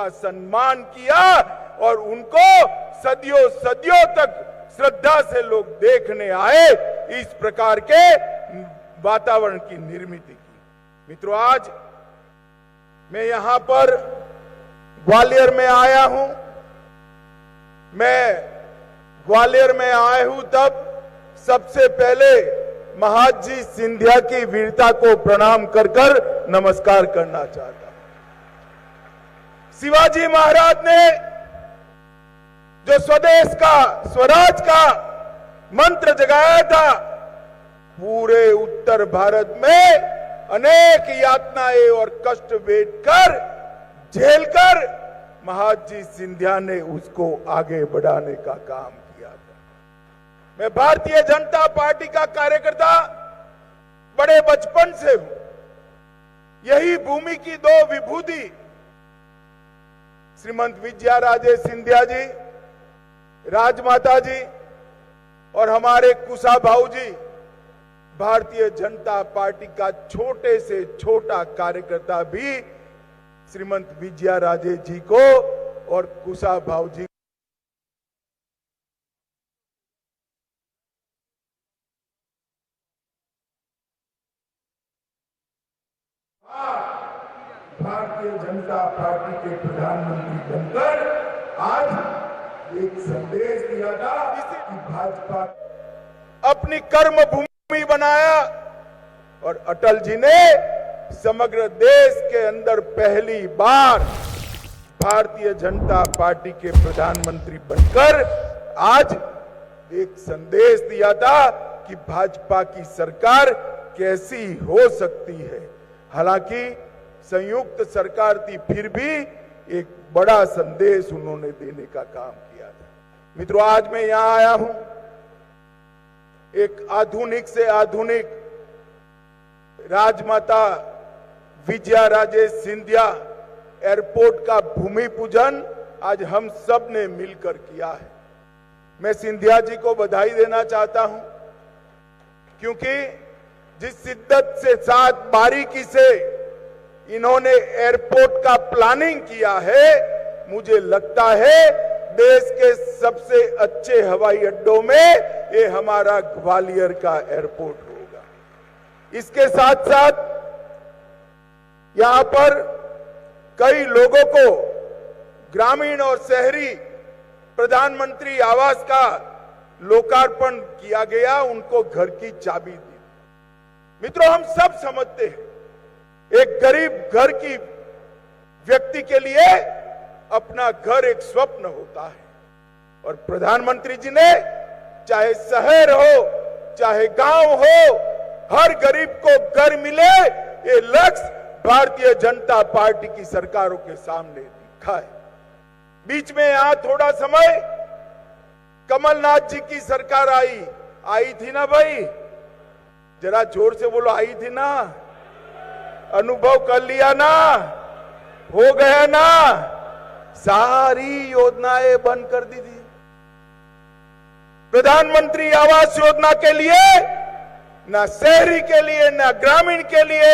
उनका सम्मान किया और उनको सदियों सदियों तक श्रद्धा से लोग देखने आए, इस प्रकार के वातावरण की निर्मित की। मित्रों, आज मैं यहां पर ग्वालियर में आया हूं। मैं ग्वालियर में आया हूं तब सबसे पहले महादजी सिंधिया की वीरता को प्रणाम कर नमस्कार करना चाहता हूं। शिवाजी महाराज ने जो स्वदेश का, स्वराज का मंत्र जगाया था, पूरे उत्तर भारत में अनेक यातनाएं और कष्ट वेठकर, झेलकर महादजी सिंधिया ने उसको आगे बढ़ाने का काम किया था। मैं भारतीय जनता पार्टी का कार्यकर्ता बड़े बचपन से हूं। यही भूमि की दो विभूति श्रीमंत विजयाराजे सिंधिया जी, राजमाता जी और हमारे कुशा भाऊ जी, भारतीय जनता पार्टी का छोटे से छोटा कार्यकर्ता भी श्रीमंत विजयाराजे जी को और कुशा भाऊ जी भारतीय जनता पार्टी के प्रधानमंत्री बनकर आज एक संदेश दिया था कि भाजपा अपनी कर्म भूमि बनाया और अटल जी ने समग्र देश के अंदर पहली बार भारतीय जनता पार्टी के प्रधानमंत्री बनकर आज एक संदेश दिया था कि भाजपा की सरकार कैसी हो सकती है। हालांकि संयुक्त सरकार थी, फिर भी एक बड़ा संदेश उन्होंने देने का काम किया था। मित्रों, आज मैं यहां आया हूं एक आधुनिक से आधुनिक राजमाता विजयाराजे सिंधिया एयरपोर्ट का भूमि पूजन आज हम सब ने मिलकर किया है। मैं सिंधिया जी को बधाई देना चाहता हूं, क्योंकि जिस शिद्दत से साथ बारीकी से इन्होंने एयरपोर्ट का प्लानिंग किया है, मुझे लगता है देश के सबसे अच्छे हवाई अड्डों में ये हमारा ग्वालियर का एयरपोर्ट होगा। इसके साथ साथ यहां पर कई लोगों को ग्रामीण और शहरी प्रधानमंत्री आवास का लोकार्पण किया गया, उनको घर की चाबी दी। मित्रों, हम सब समझते हैं एक गरीब घर की व्यक्ति के लिए अपना घर एक स्वप्न होता है, और प्रधानमंत्री जी ने चाहे शहर हो चाहे गांव हो, हर गरीब को घर मिले, ये लक्ष्य भारतीय जनता पार्टी की सरकारों के सामने दिखा है। बीच में यहां थोड़ा समय कमलनाथ जी की सरकार आई थी ना भाई, जरा जोर से बोलो, आई थी ना? अनुभव कर लिया ना? हो गया ना? सारी योजनाएं बंद कर दी थी। प्रधानमंत्री आवास योजना के लिए ना शहरी के लिए ना ग्रामीण के लिए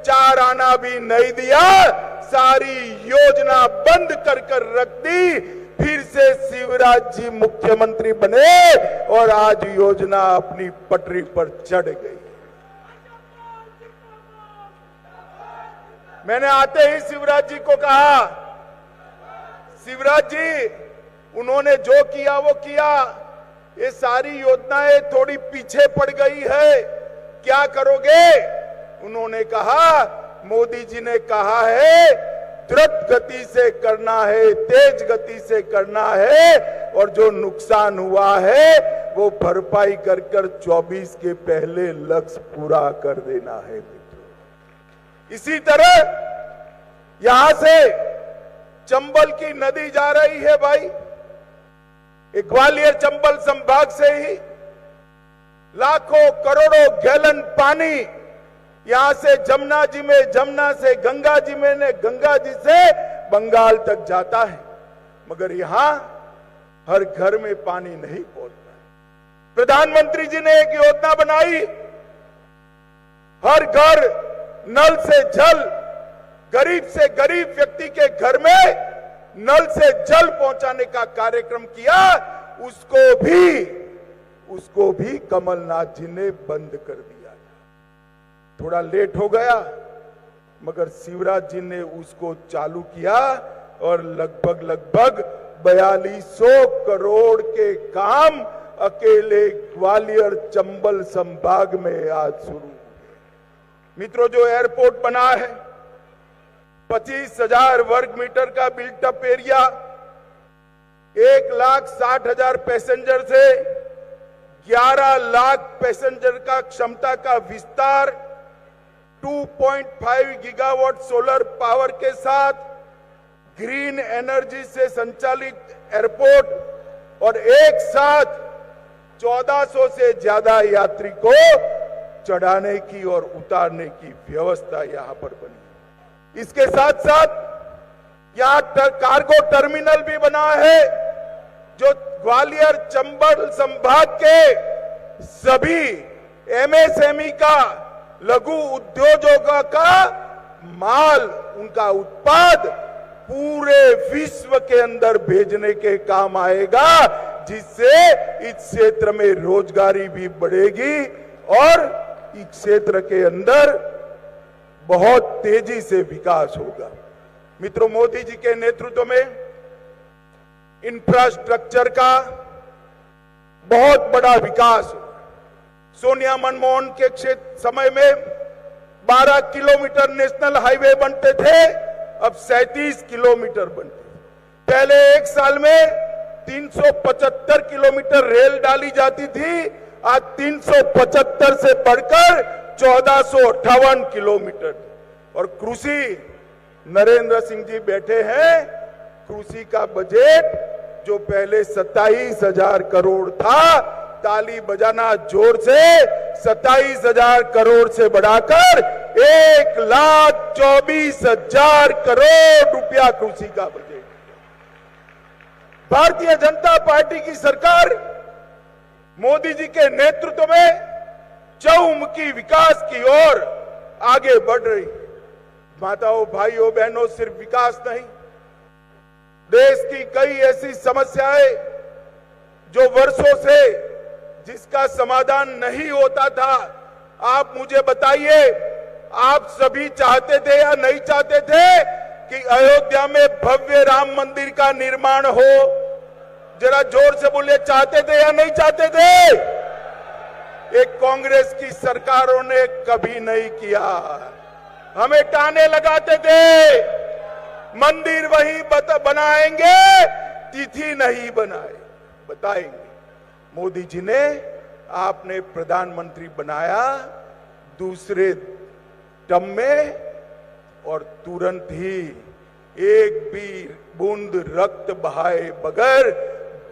4 आना भी नहीं दिया, सारी योजना बंद कर रख दी। फिर से शिवराज जी मुख्यमंत्री बने और आज योजना अपनी पटरी पर चढ़ गई। मैंने आते ही शिवराज जी को कहा, शिवराज जी उन्होंने जो किया वो किया, ये सारी योजनाएं थोड़ी पीछे पड़ गई है, क्या करोगे? उन्होंने कहा, मोदी जी ने कहा है द्रुत गति से करना है, तेज गति से करना है, और जो नुकसान हुआ है वो भरपाई कर 24 के पहले लक्ष्य पूरा कर देना है। इसी तरह यहां से चंबल की नदी जा रही है भाई, ग्वालियर चंबल संभाग से ही लाखों करोड़ों गैलन पानी यहां से जमुना जी में, जमुना से गंगा जी में, गंगा जी से बंगाल तक जाता है, मगर यहां हर घर में पानी नहीं पहुंचता है। प्रधानमंत्री जी ने एक योजना बनाई, हर घर नल से जल, गरीब से गरीब व्यक्ति के घर में नल से जल पहुंचाने का कार्यक्रम किया, उसको भी कमलनाथ जी ने बंद कर दिया। थोड़ा लेट हो गया, मगर शिवराज जी ने उसको चालू किया और लगभग 4200 करोड़ के काम अकेले ग्वालियर चंबल संभाग में आज शुरू हुए। मित्रों, जो एयरपोर्ट बना है, 25,000 वर्ग मीटर का बिल्टअप एरिया, 1,60,000 पैसेंजर से 11 लाख पैसेंजर का क्षमता का विस्तार, 2.5 गीगावाट सोलर पावर के साथ ग्रीन एनर्जी से संचालित एयरपोर्ट और एक साथ 1400 से ज्यादा यात्री को चढ़ाने की और उतारने की व्यवस्था यहां पर बनी। इसके साथ साथ यहां कार्गो टर्मिनल भी बना है, जो ग्वालियर चंबल संभाग के सभी एमएसएमई का, लघु उद्योगों का माल, उनका उत्पाद पूरे विश्व के अंदर भेजने के काम आएगा, जिससे इस क्षेत्र में रोजगारी भी बढ़ेगी और इस क्षेत्र के अंदर बहुत तेजी से विकास होगा। मित्रों, मोदी जी के नेतृत्व में इंफ्रास्ट्रक्चर का बहुत बड़ा विकास हुआ। सोनिया मनमोहन के समय में 12 किलोमीटर नेशनल हाईवे बनते थे, अब 37 किलोमीटर बनते। पहले एक साल में 375 किलोमीटर रेल डाली जाती थी, आज 375 से बढ़कर 1458 किलोमीटर। और कृषि, नरेंद्र सिंह जी बैठे हैं, कृषि का बजट जो पहले 27,000 करोड़ था, ताली बजाना जोर से, 27,000 करोड़ से बढ़ाकर 1,24,000 करोड़ रुपया कृषि का बजट। भारतीय जनता पार्टी की सरकार मोदी जी के नेतृत्व में चहुमुखी विकास की ओर आगे बढ़ रही है। माताओं, भाइयों, बहनों, सिर्फ विकास नहीं, देश की कई ऐसी समस्याएं जो वर्षों से जिसका समाधान नहीं होता था, आप मुझे बताइए, आप सभी चाहते थे या नहीं चाहते थे कि अयोध्या में भव्य राम मंदिर का निर्माण हो? जरा जोर से बोलिए, चाहते थे या नहीं चाहते थे? एक कांग्रेस की सरकारों ने कभी नहीं किया। हमें ताने लगाते थे, मंदिर वही बनाएंगे, तिथि नहीं बताएंगे। मोदी जी ने आपने प्रधानमंत्री बनाया दूसरे टर्म में, और तुरंत ही एक भी बूंद रक्त बहाए बगैर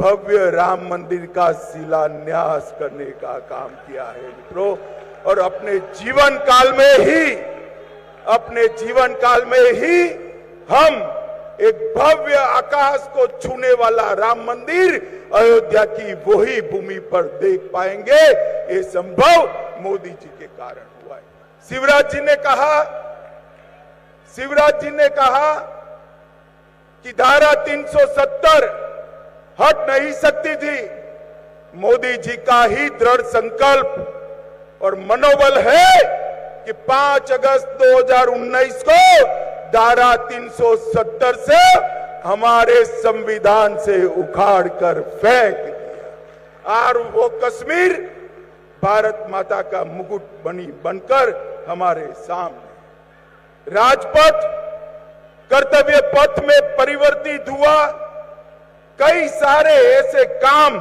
भव्य राम मंदिर का शिलान्यास करने का काम किया है मित्रों। और अपने जीवन काल में ही हम एक भव्य आकाश को छूने वाला राम मंदिर अयोध्या की वही भूमि पर देख पाएंगे। ये संभव मोदी जी के कारण हुआ है। शिवराज जी ने कहा कि धारा 370 हट नहीं सकती थी। मोदी जी का ही दृढ़ संकल्प और मनोबल है कि 5 अगस्त 2019 को धारा 370 से हमारे संविधान से उखाड़ कर फेंक दिया, और वो कश्मीर भारत माता का मुकुट बनकर हमारे सामने। राजपथ कर्तव्य पथ में परिवर्तित हुआ। कई सारे ऐसे काम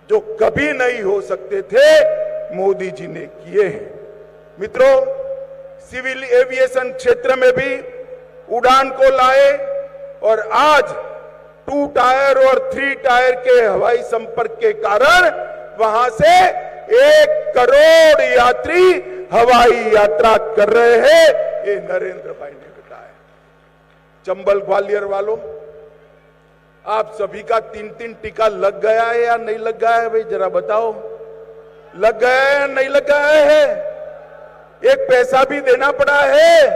जो कभी नहीं हो सकते थे, मोदी जी ने किए हैं। मित्रों, सिविल एविएशन क्षेत्र में भी उड़ान को लाए, और आज 2 टायर और 3 टायर के हवाई संपर्क के कारण वहां से 1 करोड़ यात्री हवाई यात्रा कर रहे हैं। ये नरेंद्र भाई ने बताया। चंबल ग्वालियर वालों, आप सभी का 3-3 टीका लग गया है या नहीं लग गया है? भाई जरा बताओ, लग गया है या नहीं लग गया है? एक पैसा भी देना पड़ा है।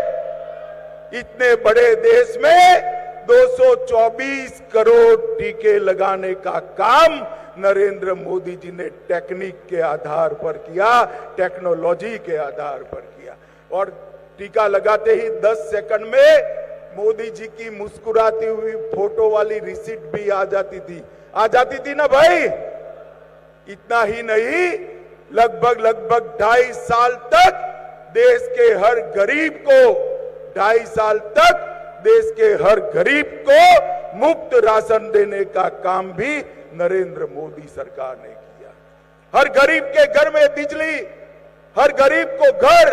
इतने बड़े देश में 224 करोड़ टीके लगाने का काम नरेंद्र मोदी जी ने टेक्निक के आधार पर किया, टेक्नोलॉजी के आधार पर किया। और टीका लगाते ही 10 सेकंड में मोदी जी की मुस्कुराती हुई फोटो वाली रिसीट भी आ जाती थी ना भाई। इतना ही नहीं, लगभग 2.5 साल तक देश के हर गरीब को 2.5 साल तक देश के हर गरीब को मुफ्त राशन देने का काम भी नरेंद्र मोदी सरकार ने किया। हर गरीब के घर में बिजली, हर गरीब को घर,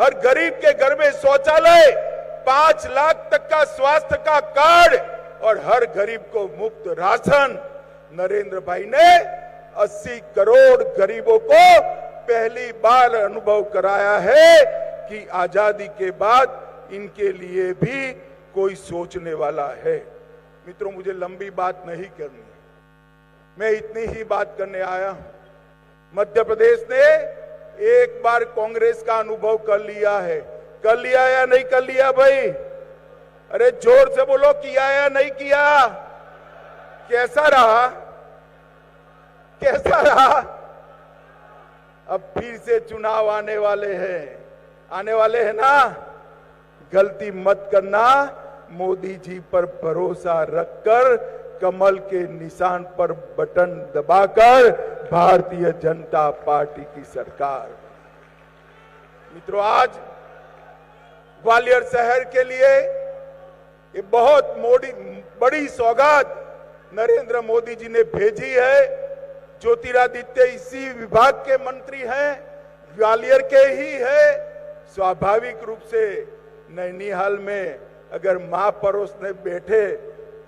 हर गरीब के घर में शौचालय, 5 लाख तक का स्वास्थ्य का कार्ड और हर गरीब को मुफ्त राशन। नरेंद्र भाई ने 80 करोड़ गरीबों को पहली बार अनुभव कराया है कि आजादी के बाद इनके लिए भी कोई सोचने वाला है। मित्रों, मुझे लंबी बात नहीं करनी, मैं इतनी ही बात करने आया हूं। मध्य प्रदेश ने एक बार कांग्रेस का अनुभव कर लिया है। कर लिया या नहीं कर लिया भाई? अरे जोर से बोलो, किया या नहीं किया? कैसा रहा? कैसा रहा? अब फिर से चुनाव आने वाले हैं ना। गलती मत करना, मोदी जी पर भरोसा रखकर कमल के निशान पर बटन दबाकर भारतीय जनता पार्टी की सरकार। मित्रों, आज ग्वालियर शहर के लिए ये बहुत बड़ी सौगात नरेंद्र मोदी जी ने भेजी है। ज्योतिरादित्य इसी विभाग के मंत्री हैं, ग्वालियर के ही है। स्वाभाविक रूप से नैनीहाल में अगर मां परोसने बैठे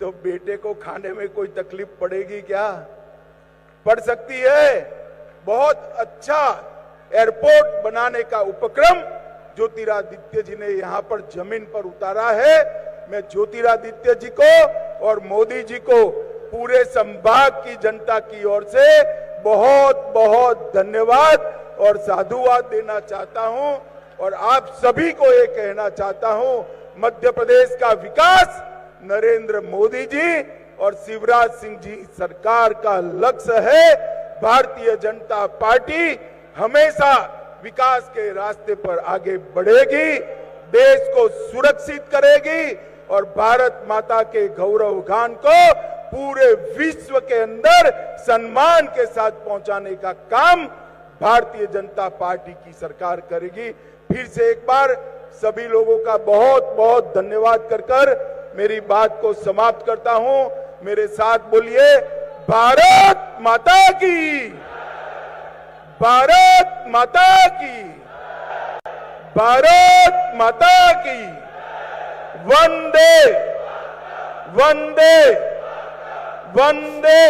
तो बेटे को खाने में कोई तकलीफ पड़ेगी क्या? पड़ सकती है। बहुत अच्छा एयरपोर्ट बनाने का उपक्रम ज्योतिरादित्य जी ने यहां पर जमीन पर उतारा है। मैं ज्योतिरादित्य जी को और मोदी जी को पूरे संभाग की जनता की ओर से बहुत बहुत धन्यवाद और साधुवाद देना चाहता हूं। और आप सभी को ये कहना चाहता हूं, मध्य प्रदेश का विकास नरेंद्र मोदी जी और शिवराज सिंह जी सरकार का लक्ष्य है। भारतीय जनता पार्टी हमेशा विकास के रास्ते पर आगे बढ़ेगी, देश को सुरक्षित करेगी और भारत माता के गौरव गान को पूरे विश्व के अंदर सम्मान के साथ पहुंचाने का काम भारतीय जनता पार्टी की सरकार करेगी। फिर से एक बार सभी लोगों का बहुत बहुत धन्यवाद कर मेरी बात को समाप्त करता हूं। मेरे साथ बोलिए, भारत माता की, भारत माता की, भारत माता की। वंदे वंदे वंदे